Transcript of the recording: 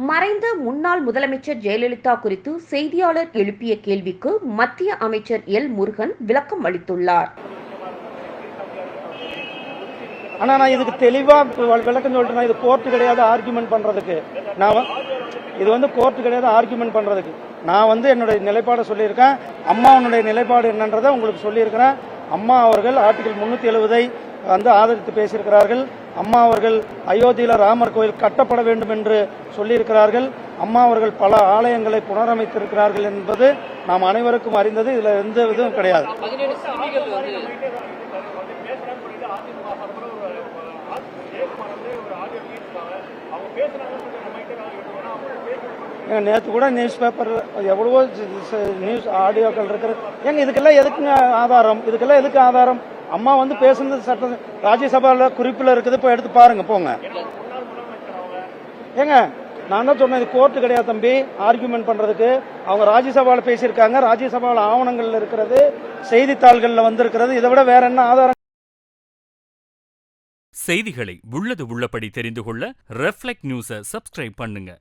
மறைந்த முன்னாள் முதலமைச்சர் ஜெயலலிதா குறித்து செய்தியாளர் எழுப்பிய கேள்விக்கு மத்திய அமைச்சர் எல் முருகன் விளக்கம் அளித்துள்ளார். ஆனா நான் இதுக்கு தெளிவா விளக்கம் சொல்லிட்டேன். இது கோர்ட்டு கிடையாது ஆர்குமெண்ட் பண்றதுக்கு. இது வந்து கோர்ட்டு கிடையாது ஆர்குமெண்ட் பண்றதுக்கு. நான் என்னுடைய நிலைப்பாடை சொல்லியிருக்கேன். அம்மாவுடைய நிலைப்பாடு என்னன்றதை உங்களுக்கு சொல்லியிருக்கிறேன். அம்மா அவர்கள் ஆர்டிகல் 370 ஆதரித்து பேசியிருக்கிறார்கள். அம்மா அவர்கள் அயோத்தியில ராமர் கோயில் கட்டப்பட வேண்டும் என்று சொல்லியிருக்கிறார்கள். அம்மா அவர்கள் பல ஆலயங்களை புனரமைத்திருக்கிறார்கள் என்பது நாம் அனைவருக்கும் அறிந்தது. இதுல எந்த இதுவும் கிடையாது. நேற்று கூட நியூஸ் பேப்பர் எவ்வளவோ நியூஸ் ஆடியோக்கள் இருக்கிறது. இதுக்கெல்லாம் எதுக்குங்க ஆதாரம்? இதுக்கெல்லாம் எதுக்கு ஆதாரம்? அம்மா பேசுனது சட்டம் ராஜ்யசபால குறிப்பில் இருக்குது. போய் எடுத்து பாருங்க போங்க. நான் தான் சொன்னேன், இது கோர்ட்டு கிடையாது தம்பி ஆர்குமெண்ட் பண்றதுக்கு. அவங்க ராஜ்யசபால பேசியிருக்காங்க. ராஜ்யசபால ஆவணங்கள்ல இருக்கிறது, செய்தித்தாள்கள்ல வந்திருக்கிறது. இதை விட வேற என்ன ஆதாரம்? செய்திகளை உள்ளது உள்ளபடி தெரிந்து கொள்ள ரெஃப்ளெக்ட் நியூஸை சப்ஸ்கிரைப் பண்ணுங்க.